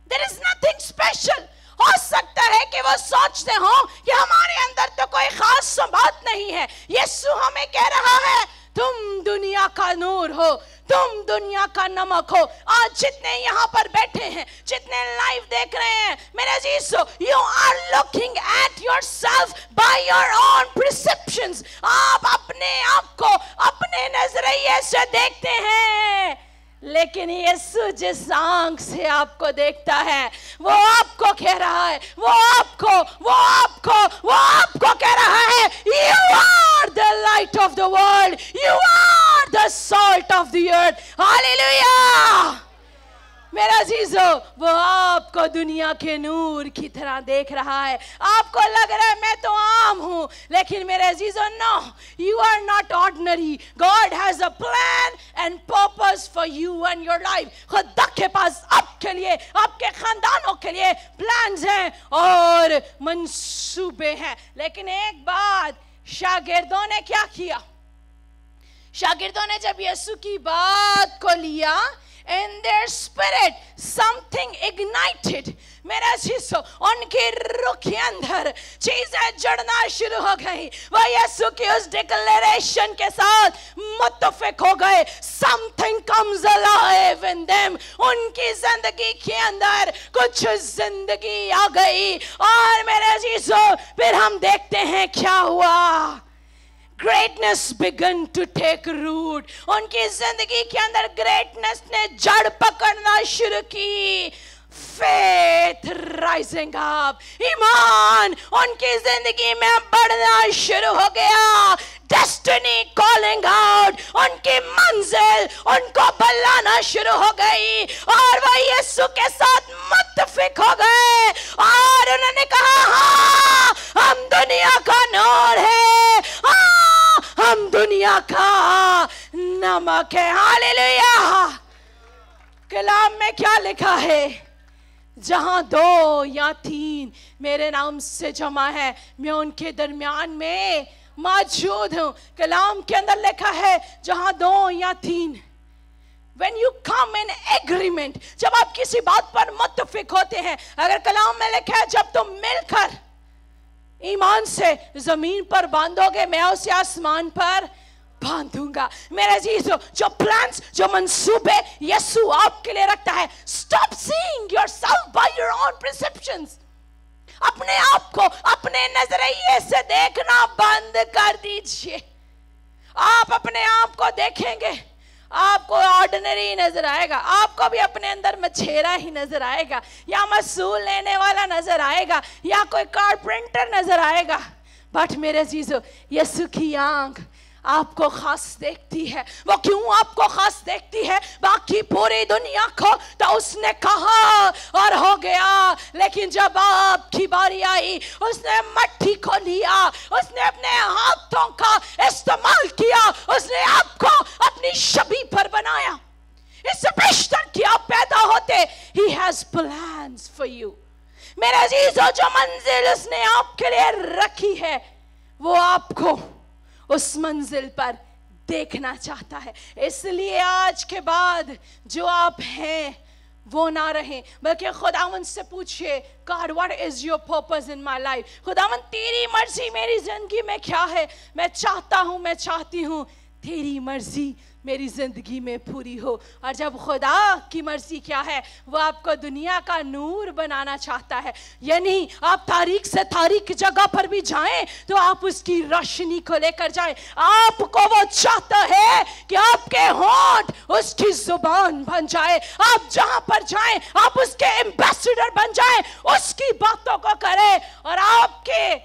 there is nothing special. हो सकता है कि वो सोचते हो कि हमारे अंदर तो कोई खास बात नहीं है. यीशु हमें कह रहा है तुम दुनिया का नूर हो, तुम दुनिया का नमक हो. आज जितने यहाँ पर बैठे हैं, जितने लाइव देख रहे हैं, मेरे अजीजों, you are looking at yourself by your own perceptions. आप अपने आप को अपने नजरिए से देखते हैं, लेकिन यीशु जिस आंख से आपको देखता है वो आपको कह रहा है, वो आपको कह रहा है you are the light of the world, you are the salt of the earth. Hallelujah. मेरा अजीजों, वो आपको दुनिया के नूर की तरह देख रहा है. आपको लग रहा है मैं तो आम हूं, लेकिन मेरे अजीजों, no, you are not ordinary. God has a plan and purpose for you and your life. खुदा के पास आपके लिए, आपके खानदानों के लिए प्लान्स हैं और मंसूबे हैं. लेकिन एक बात, शागिर्दों ने क्या किया? शागिर्दों ने जब यीशु की बात को लिया, in their spirit something ignited. मेरा चीज़ों उनकी रूह के अंदर चीजें जड़ना शुरू हो गई. वो यीशु की उस डिक्लेरेशन के साथ मुत्तफिक हो गए. Something comes alive in them. उनकी जिंदगी के अंदर कुछ जिंदगी आ गई. और मेरे चीज़ों फिर हम देखते हैं क्या हुआ. Greatness began to take root. उनकी जिंदगी के अंदर greatness ने जड़ पकड़ना शुरू की. Faith rising up. ईमान उनकी जिंदगी में बढ़ना शुरू हो गया. Destiny calling out. उनकी मंजिल उनको बुलाना शुरू हो गई. और वह यीशु के साथ मुत्तफिक हो गए. और उन्होंने कहा हाँ हम दुनिया का नूर है. हाँ हम दुनिया का नमक है. हालेलुया. कलाम में क्या लिखा है? जहां 2 या 3 मेरे नाम से जमा है मैं उनके दरमियान में मौजूद हूं. कलाम के अंदर लिखा है जहां 2 या 3. When you come in agreement, जब आप किसी बात पर मुत्तफिक होते हैं. अगर कलाम में लिखा है जब तुम मिलकर ईमान से जमीन पर बांधोगे मैं उसे आसमान पर बांधूंगा. मेरे चीज़ों जो प्लान्स जो मंसूबे यीशु आपके लिए रखता है. Stop seeing yourself by your own perceptions. अपने आप को अपने नजरिए से देखना बंद कर दीजिए. आप अपने आप को देखेंगे आपको ऑर्डिनरी नजर आएगा. आपको भी अपने अंदर मछेरा ही नजर आएगा या मसूल लेने वाला नजर आएगा या कोई कारपेंटर नजर आएगा. बट मेरे चीज़ों यीशु की आंख आपको खास देखती है. वो क्यों आपको खास देखती है? बाकी पूरी दुनिया को तो उसने कहा और हो गया. लेकिन जब आपकी बारी आई उसने मट्टी को लिया. उसने अपने हाथों का इस्तेमाल किया. उसने आपको अपनी छवि पर बनाया. इससे बेहतर कि आप पैदा होते. He has plans for you. मेरे अजीजों जो मंजिल उसने आपके लिए रखी है वो आपको उस मंजिल पर देखना चाहता है. इसलिए आज के बाद जो आप हैं वो ना रहें बल्कि खुदावंद से पूछिए God what is your purpose in my life. खुदावंद तेरी मर्जी मेरी जिंदगी में क्या है. मैं चाहता हूँ मैं चाहती हूँ तेरी मर्जी मेरी जिंदगी में पूरी हो. और जब खुदा की मर्जी क्या है वो आपको दुनिया का नूर बनाना चाहता है. यानी आप तारीक से तारीक जगह पर भी जाएं तो आप उसकी रोशनी को लेकर जाएं. आपको वो चाहता है कि आपके होंठ उसकी जुबान बन जाए. आप जहां पर जाएं आप उसके एम्बेसडर बन जाएं. उसकी बातों को करें. और आपके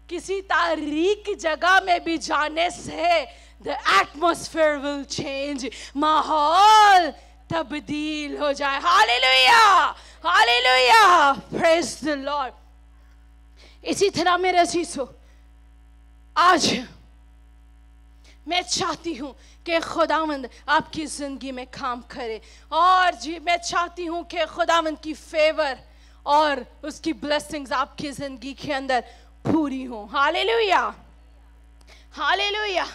किसी तारीक जगह में भी जाने से the atmosphere will change. माहौल तब्दील हो जाए. Hallelujah hallelujah. praise the Lord. इसी तरह मेरे अजीजों आज मैं चाहती हूँ कि खुदावंद आपकी जिंदगी में काम करे. और जी मैं चाहती हूँ कि खुदावंद की फेवर और उसकी ब्लेसिंग्स आपकी जिंदगी के अंदर पूरी हो. Hallelujah hallelujah.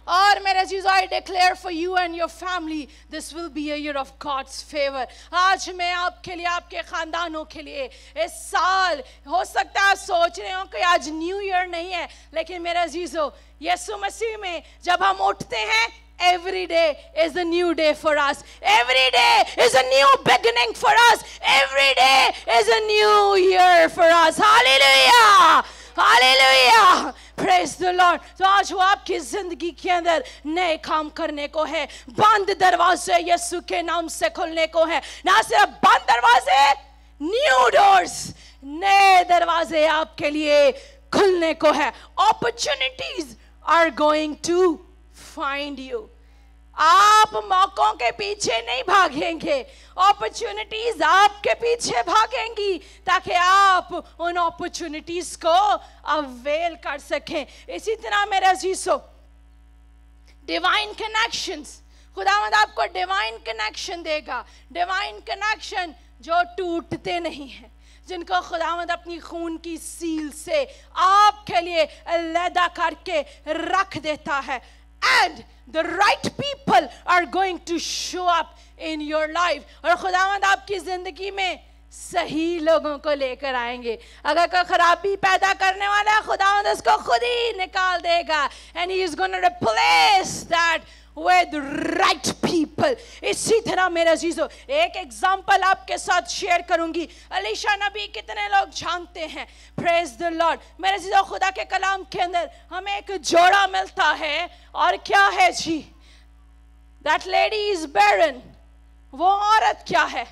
और मेरे अजीजों I declare for you and your family this will be a year of God's favor. आज मैं आपके लिए आपके खानदानों के लिए इस साल हो सकता है आप सोच रहे हो कि आज न्यू ईयर नहीं है लेकिन मेरे अजीजों यीशु मसीह में जब हम उठते हैं every day is a new day for us. Every day is a new beginning for us. Every day is a new year for us. Hallelujah Hallelujah. Praise the Lord. तो आज वो आपकी जिंदगी के अंदर नए काम करने को है. बंद दरवाजे यीशु के नाम से खुलने को है. ना सिर्फ बंद दरवाजे न्यू डोर्स नए दरवाजे आपके लिए खुलने को है. Opportunities are going to find you. आप मौकों के पीछे नहीं भागेंगे. अपॉर्चुनिटीज आपके पीछे भागेंगी ताकि आप उन अपॉर्चुनिटीज को अवेल कर सकें. इसी तरह मेरे अजीजों डिवाइन कनेक्शंस खुदावंद आपको डिवाइन कनेक्शन देगा. डिवाइन कनेक्शन जो टूटते नहीं हैं जिनको खुदावंद अपनी खून की सील से आपके लिए अलग करके रख देता है. and the right people are going to show up in your life. اور خداوند آپ کی زندگی میں صحیح لوگوں کو لے کر آئیں گے. اگر کوئی خرابی پیدا کرنے والا ہے, خداوند اس کو خود ہی نکال دے گا. And he is going to replace that with right people. اسی طرح میرے عزیزو ایک ایگزامپل آپ کے ساتھ شیئر کروں گی. الیشا نبی کتنے لوگ جانتے ہیں؟ پریز دی لارڈ. میرے عزیزو خدا کے کلام کے اندر ہمیں ایک جوڑا ملتا ہے, اور کیا ہے جی؟ That lady is barren. وہ عورت کیا ہے؟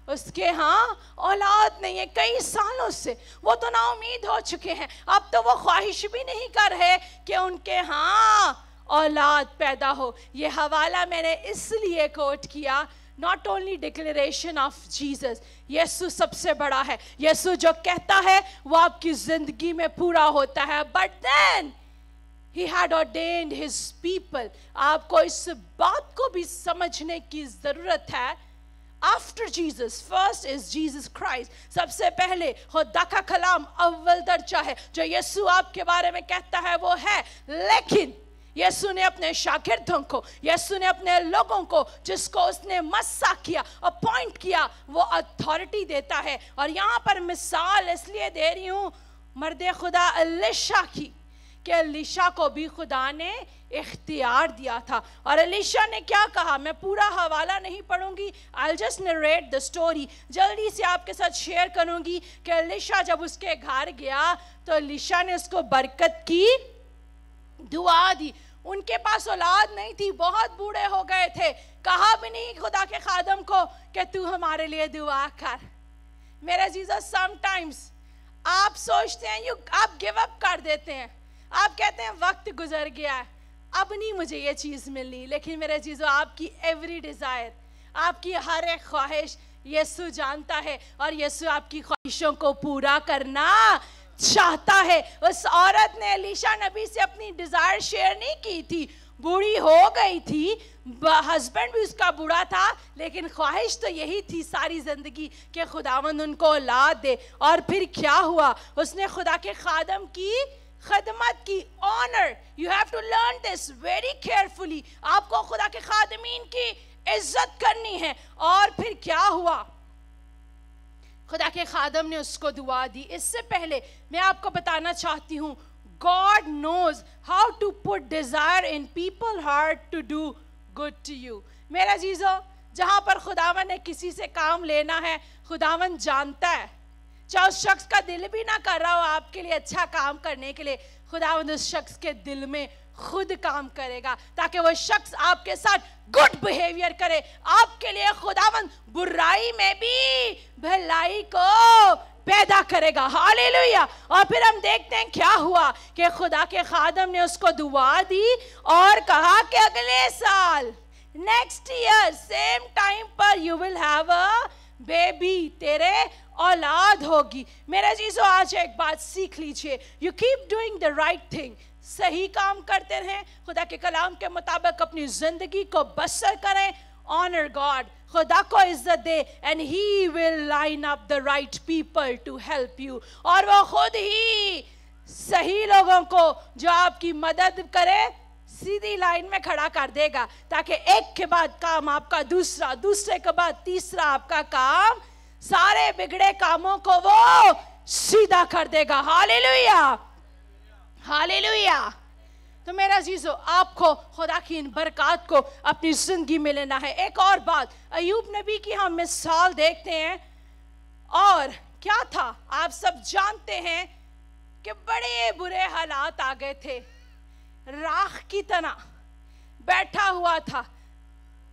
اس کے ہاں اولاد نہیں ہے کئی سالوں سے. وہ تو نا امید ہو چکے ہیں, اب تو وہ خواہش بھی نہیں کر رہے کہ ان کے ہاں اولاد پیدا ہو. یہ حوالہ میں نے اس لیے کوٹ کیا, not only declaration of Jesus. یسوع سب سے بڑا ہے. یسوع جو کہتا ہے وہ آپ کی زندگی میں پورا ہوتا ہے. But then He had ordained His people. آپ کو اس بات کو بھی سمجھنے کی ضرورت ہے. After Jesus, first is Jesus Christ. سب سے پہلے خدا کا کلام اول درجہ ہے. جو یسوع آپ کے بارے میں کہتا ہے وہ ہے. لیکن یسوع نے اپنے شاگردوں کو, یسوع نے اپنے لوگوں کو جس کو اس نے مسا کیا, اپوائنٹ کیا, وہ اتھارٹی دیتا ہے. اور یہاں پر مثال اس لیے دے رہی ہوں مرد خدا الیشا کی, کہ الیشا کو بھی خدا نے اختیار دیا تھا. اور الیشا نے کیا کہا, میں پورا حوالہ نہیں پڑھوں گی, I'll just narrate the story. جلدی سے آپ کے ساتھ شیئر کروں گی کہ الیشا جب اس کے گھر گیا تو الیشا نے اس کو برکت کی دعا دی. ان کے پاس اولاد نہیں تھی, بہت بوڑھے ہو گئے تھے. کہا بھی نہیں خدا کے خادم کو کہ تو ہمارے لیے دعا کر. میرے عزیزو sometimes آپ سوچتے ہیں, آپ گیو اپ کر دیتے ہیں, آپ کہتے ہیں وقت گزر گیا ہے, اب نہیں مجھے یہ چیز ملنی. لیکن میرے عزیزو آپ کی ایوری ڈیزائر, آپ کی ہر ایک خواہش یسوع جانتا ہے, اور یسوع آپ کی خواہشوں کو پورا کرنا چاہتا ہے. اس عورت نے الیشا نبی سے اپنی ڈیزائر شیئر نہیں کی تھی, بوڑھی ہو گئی تھی, ہسبینڈ بھی اس کا بوڑھا تھا, لیکن خواہش تو یہی تھی ساری زندگی کہ خداوند ان کو اولاد دے. اور پھر کیا ہوا, اس نے خدا کے خادم کی خدمت کی. Honour, you have to learn this very carefully. آپ کو خدا کے خادمین کی عزت کرنی ہے. اور پھر کیا ہوا, خدا کے خادم نے اس کو دعا دی. اس سے پہلے میں آپ کو بتانا چاہتی ہوں, God knows how to put desire in people's heart to do good to you. میرے عزیزو, جہاں پر خداوند نے کسی سے کام لینا ہے, خداوند جانتا ہے, چاہے اس شخص کا دل بھی نہ کر رہا ہو آپ کے لیے اچھا کام کرنے کے لیے, خداوند اس شخص کے دل میں خود کام کرے گا تاکہ وہ شخص آپ کے ساتھ گڈ بیہیویئر کرے. آپ کے لیے خداوند برائی میں بھی بھلائی کو پیدا کرے گا. ہاللیلویا. اور پھر ہم دیکھتے ہیں کیا ہوا کہ خدا کے خادم نے اس کو دعا دی اور کہا کہ اگلے سال نیکسٹ ایئر سیم ٹائم پر you will have a baby, تیرے اولاد ہوگی. میرے عزیزو آج ایک بات سیکھ لیجئے, you keep doing the right thing. صحیح کام کرتے رہیں, خدا کے کلام کے مطابق اپنی زندگی کو بسر کریں. honor God, خدا کو عزت دے, and he will line up the right people to help you. اور وہ خود ہی صحیح لوگوں کو جو آپ کی مدد کرے سیدھی لائن میں کھڑا کر دے گا, تاکہ ایک کے بعد کام آپ کا دوسرا, دوسرے کے بعد تیسرا آپ کا کام, سارے بگڑے کاموں کو وہ سیدھا کر دے گا. ہاللیلویا, ہاللیلویا. تو میرا عزیزو, آپ کو خدا کی ان برکات کو اپنی زندگی میں لینا ہے. ایک اور بات, ایوب نبی کی ہم مثال دیکھتے ہیں, اور کیا تھا آپ سب جانتے ہیں کہ بڑے برے حالات آ گئے تھے, راکھ کی طرح بیٹھا ہوا تھا,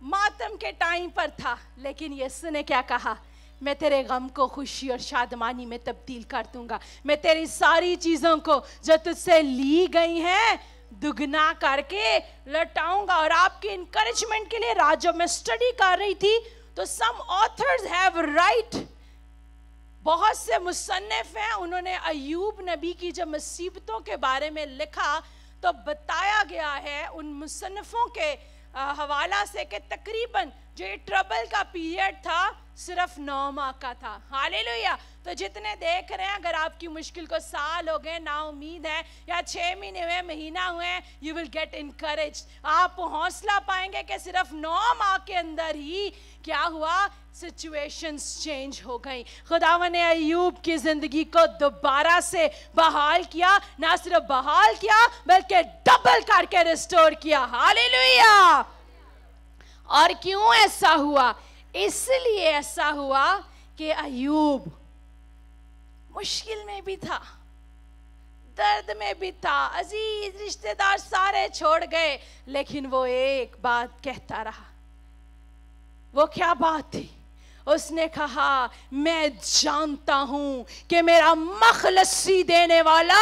ماتم کے ٹائم پر تھا. لیکن یسوع نے کیا کہا, میں تیرے غم کو خوشی اور شادمانی میں تبدیل کر دوں گا. میں تیری ساری چیزوں کو جو تجھ سے لی گئی ہیں دگنا کر کے لٹاؤں گا. اور آپ کے انکریجمنٹ کے لیے رات جب میں اسٹڈی کر رہی تھی تو سم آتھرز ہیو رائٹ, بہت سے مصنف ہیں, انہوں نے ایوب نبی کی جب مصیبتوں کے بارے میں لکھا تو بتایا گیا ہے ان مصنفوں کے حوالہ سے کہ تقریباً जो ये ट्रबल का पीरियड था सिर्फ 9 माह का था। हालेलुया। तो जितने देख रहे हैं, अगर आपकी मुश्किल को साल हो गए, ना उम्मीद है, या 6 महीने हुए, महीना हुए, यू विल गेट इनकरेज। आप हौसला पाएंगे कि सिर्फ 9 माह के अंदर ही क्या हुआ, सिचुएशंस चेंज हो गई। खुदावन ने अय्यूब की जिंदगी को दोबारा से बहाल किया, ना सिर्फ बहाल किया बल्कि डबल करके रिस्टोर किया। हालेलुया। और क्यों ऐसा हुआ? इसलिए ऐसा हुआ कि अय्यूब मुश्किल में भी था, दर्द में भी था, अजीज रिश्तेदार सारे छोड़ गए, लेकिन वो एक बात कहता रहा। वो क्या बात थी? उसने कहा, मैं जानता हूं कि मेरा मखलसी देने वाला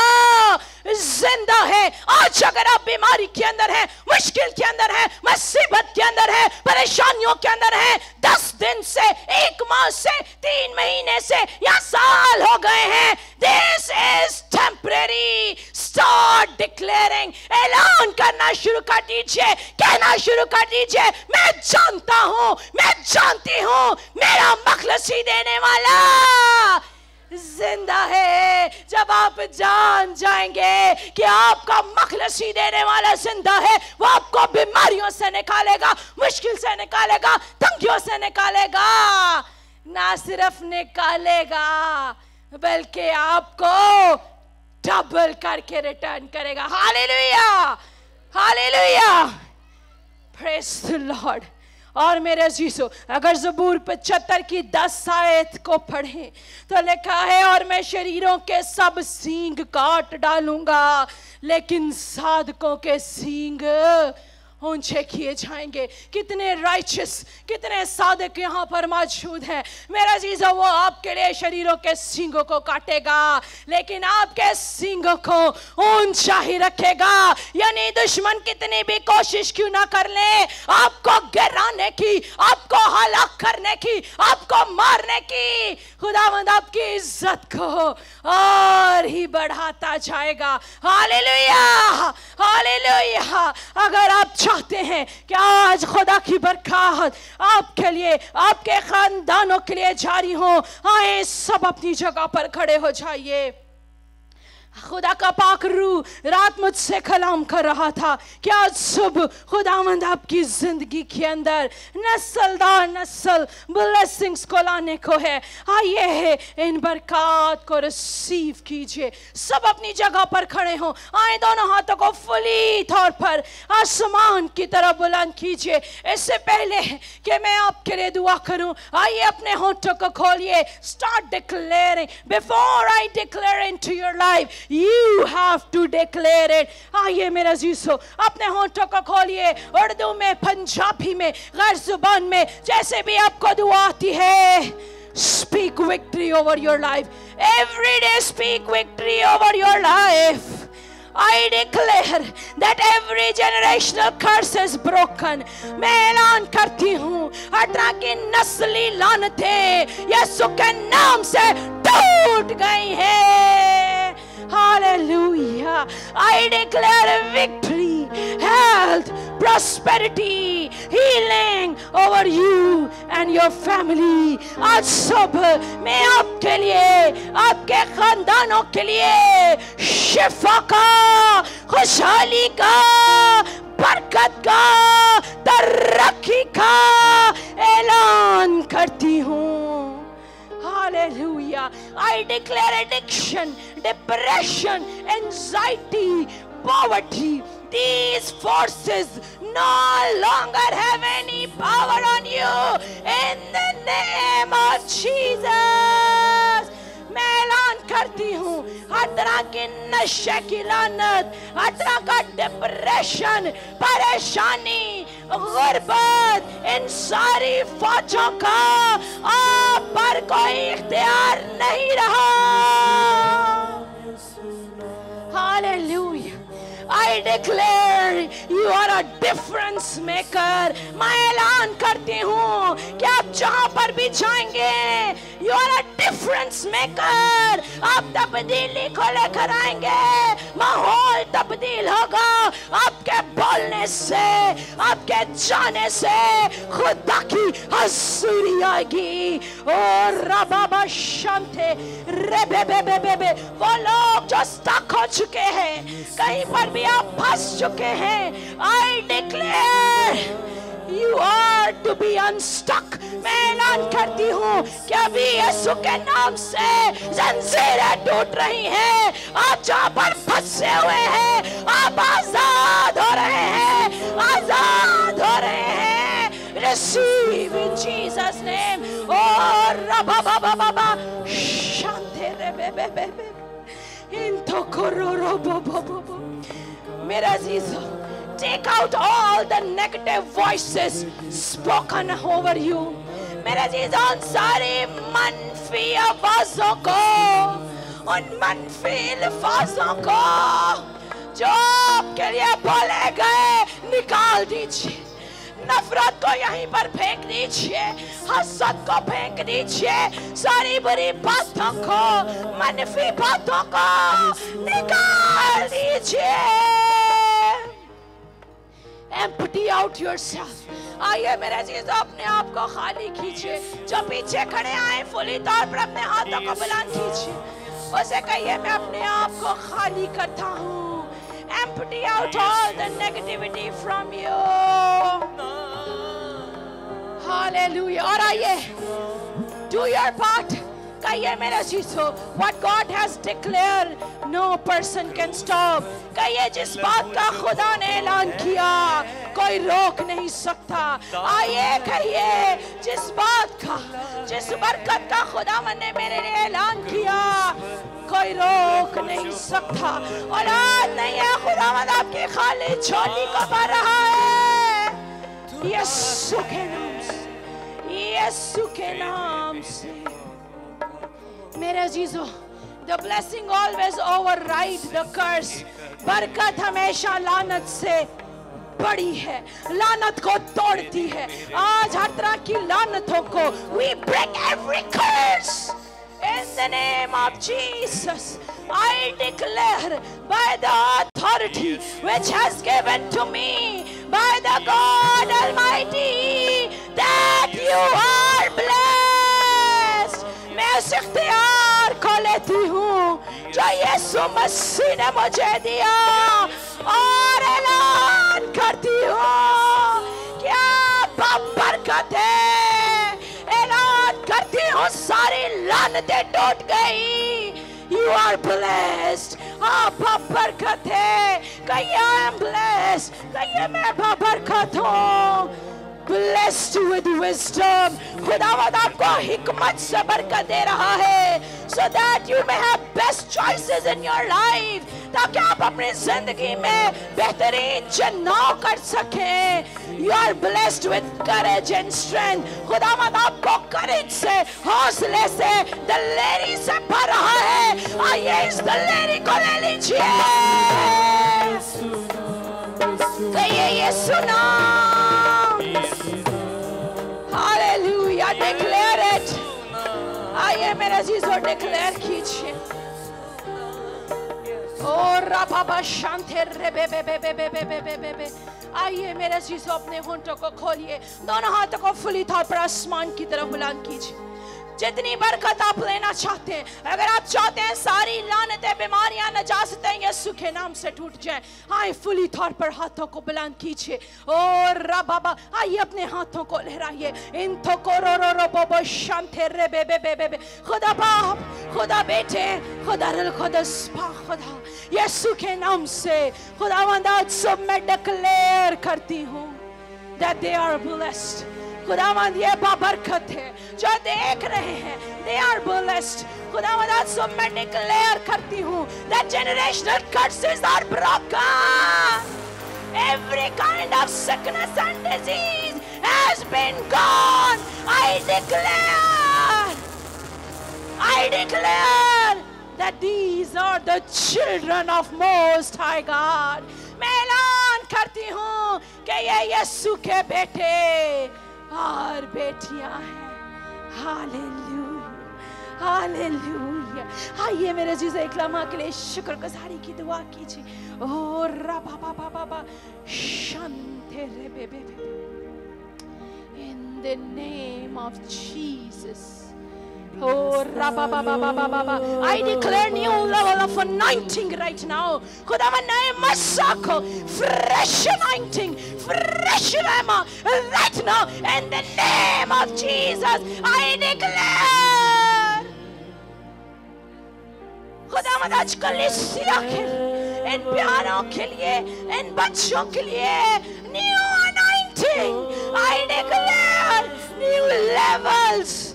जिंदा है। आज अगर आप बीमारी के अंदर हैं, मुश्किल के अंदर हैं, मुसीबत के अंदर हैं, परेशानियों के अंदर हैं, 10 दिन से, 1 माह से, 3 महीने से या साल हो गए हैं, this is temporary. Start declaring, ऐलान करना शुरू कर दीजिए, कहना शुरू कर दीजिए, मैं जानता हूं, मैं जानती हूं, मेरा मखलसी देने वाला जिंदा है। जब आप जान जाएंगे कि आपका मखलसी देने वाला जिंदा है, वो आपको बीमारियों से निकालेगा, मुश्किल से निकालेगा, तंगियों से निकालेगा। ना सिर्फ निकालेगा बल्कि आपको डबल करके रिटर्न करेगा। Hallelujah, hallelujah, praise the Lord. और मेरे अजीजों, अगर ज़बूर 75 की 10 आयत को पढ़ें तो लिखा है, और मैं शरीरों के सब सींग काट डालूंगा, लेकिन साधकों के सींग ऊंचे किए जाएंगे। कितने राइचस, कितने साधक यहाँ पर मौजूद हैं। मेरा जीजा, वो आपके लिए शरीरों के सींगों को काटेगा, लेकिन आपके सींगों को ऊंचा ही रखेगा। यानी दुश्मन कितनी भी कोशिश क्यों ना कर ले, आपको गिराने की, आपको हलाक करने की, आपको मारने की, खुदावंद आपकी इज्जत को और ही बढ़ाता जाएगा। Hallelujah, hallelujah. अगर आप चाहते हैं कि आज खुदा की बरकत आपके लिए, आपके खानदानों के लिए जारी हो, आए सब अपनी जगह पर खड़े हो जाइए। खुदा का पाक रूह रात मुझसे कलाम कर रहा था कि आज सुबह खुदावंद आपकी जिंदगी के अंदर नस्ल दर नस्ल ब्लेसिंग्स को लाने को है। आइए इन बरकत को रिसीव कीजिए। सब अपनी जगह पर खड़े हो, आए दोनों हाथों को फुली तौर पर आसमान की तरफ बुलंद कीजिए। इससे पहले कि मैं आपके लिए दुआ करूं, आइए अपने होठों को खोलिए। Start declaring, before I declare into your life You have to declare it. आइए मेरे अजीजों, अपने होठों को खोलिए। उर्दू में, पंजाबी में, गैर जुबान में, जैसे भी आपको दुआ आती है, speak victory over your life. Every day speak victory over your life. I declare that every generational curse is broken. मैं ऐलान करती हूँ, 18 की नस्ली लानतें यीशु के नाम से टूट गई हैं। Hallelujah. I declare victory, health, prosperity, healing over you and your family. आज सुबह मैं आपके लिए, आपके खानदानों के लिए शिफा का, खुशहाली का, बरकत का, तरक्की का ऐलान करती हूँ। Hallelujah. I declare addiction, depression, anxiety, poverty, these forces no longer have any power on you in the name of Jesus. मैं ऐलान करती हूँ, हर तरह की नशे की लानत, हर तरह का डिप्रेशन, परेशानी, गुर्बत, इन सारी फौजों का आप पर कोई इख्तियार नहीं रहा। Hallelujah. I declare you are a difference maker. मैं ऐलान करती हूँ कि आप जहाँ पर भी जाएंगे, you are a difference maker. आप तब्दीली को लेकर आएंगे, माहौल तब्दील होगा, आप آپ کے بولنے سے, آپ کے جانے سے خدا کی حضوری آئے گی. اور ربابا شانتے ریبے بے بے بے بے, وہ لوگ جو سٹک ہو چکے ہیں, کہیں پر بھی آپ پھنس چکے ہیں, I declare you are to be unstuck. میں اعلان کرتی ہوں کہ ابھی یسوع کے نام سے زنجیریں ٹوٹ رہی ہیں. آپ جہاں پر پھنسے ہوئے ہیں آپ آزاد ہو رہے ہیں, آزاد ہو رہے ہیں. Receive in Jesus name. اور ربا بابا بابا شانتے ربے بے بے بے انتو کرو ربا بابا بابا. میرا عزیزو, take out all the negative voices spoken over you. میرے عزیز, ان ساری منفی آوازوں کو, ان منفی الفاظوں کو جو آپ کے لیے بولے گئے نکال دیجئے. نفرت کو یہیں پر پھینک دیجئے, حسد کو پھینک دیجئے, ساری بری باتوں کو, منفی باتوں کو نکال دیجئے. Empty out yourself. آئیے میرے عزیز, اپنے آپ کو خالی کیجئے. جو پیچھے کھڑے آئیں فلی طور پر اپنے ہاتھوں کو بلند کیجئے, اسے کہیے میں اپنے آپ کو خالی کرتا ہوں. Empty out all the negativity from you. Hallelujah. اور آئیے, do your part. کہیے میرے عزیزو, what God has declared no person can stop. کہیے جس بات کا خدا نے اعلان کیا کوئی روک نہیں سکتا. آئیے کہیے جس بات کا, جس برکت کا خدا نے میرے لیے اعلان کیا کوئی روک نہیں سکتا. اور آج نہیں ہے, خداوند آپ کی خالی جھولی کو بھر رہا ہے یسوع کے نام سے, یسوع کے نام سے. میرے عزیزو, the blessing always override the curse. برکت ہمیشہ لعنت سے بڑی ہے, لعنت کو توڑتی ہے. آج ہر طرح کی لعنتوں کو we break every curse in the name of Jesus. I declare by the authority which has given to me by the God Almighty that you are blessed. میں اس اختیار کو لیتی ہوں جو یسوع مسیح نے مجھے دیا, اور اعلان کرتی ہوں کہ آپ برکت ہے. اعلان کرتی ہوں ساری لعنتیں ٹوٹ گئی. You are blessed. آپ برکت ہے. کہیے I am blessed. کہیے میں برکت ہوں. Blessed with wisdom. خداوند آپ کو حکمت سے برکت دے رہا ہے, so that you may have best choices in your life. تاکہ آپ اپنی زندگی میں بہترین چناؤ کر سکیں. You are blessed with courage and strength. خداوند آپ کو courage سے, حوصلے سے, دلیری سے بھر رہا ہے. آئیے اس دلیری کو لے لیجئے. کہیے یسوع نام. Hallelujah. Declare it. آئیے میرے عزیزو ڈکلیئر کیجئے. اور ربابا شانتے ربے بے بے بے بے بے بے بے بے بے. آئیے میرے عزیزو اپنے ہونٹوں کو کھولیے, دونوں ہاتھوں کو فلی طور پر آسمان کی طرف بلند کیجئے. جتنی برکت آپ لینا چاہتے ہیں, اگر آپ چاہتے ہیں ساری لعنتیں, بیماریاں, نجاستیں یسوع کے نام سے ٹوٹ جائیں, آئے فلی طور پر ہاتھوں کو بلند کیجئے. اور ربابا, آئیے اپنے ہاتھوں کو لہرائیے. انتو کو رو رو رو بو بو شانتے رے بے بے بے بے بے. خدا باپ, خدا بیٹے, خدا رل خدا سپا, خدا یسوع کے نام سے خداوند آج سب میں ڈکلیئر کرتی ہوں that they are blessed. خداوند یہ بابرکت ہے جو دیکھ رہے ہیں, they are blessed. خداوند آج سب میں ڈکلیئر کرتی ہوں that generational curses are broken. Every kind of sickness and disease has been gone. I declare that these are the children of Most High God. میں اعلان کرتی ہوں کہ یہ یسوع کے بیٹے اور بیٹیاں ہیں. ہاللیلویا, ہاللیلویا. हालेलुया। आइए मेरे अजीज एक लम्हा के लिए शुक्रगुजारी की दुआ कीजिए। ओ रबा बाबा बाबा शांति रे बेबे in the name of Jesus. Oh, Rabba, Baba, Baba, Baba. I declare new level of anointing right now. Khudama nae masako, fresh anointing, fresh rama right now in the name of Jesus. I declare. खुदावंद आज कलीसिया के इन प्यारों के लिए, इन बच्चों के लिए new anointing. I declare new levels,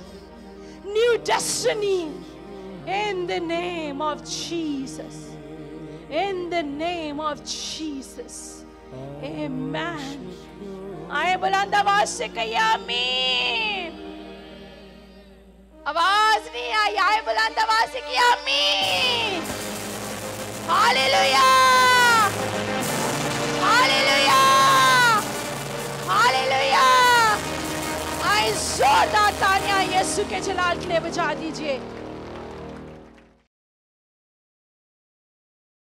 new destiny in the name of Jesus. In the name of Jesus. Amen. आए बुलंद आवाज से कहिए आमीन। आवाज नहीं आई, आए बुलंद आवाज से किया आमीन। Hallelujah, hallelujah, hallelujah. आए जोरदार तालियां यीशु के जलाल के लिए बजा दीजिए।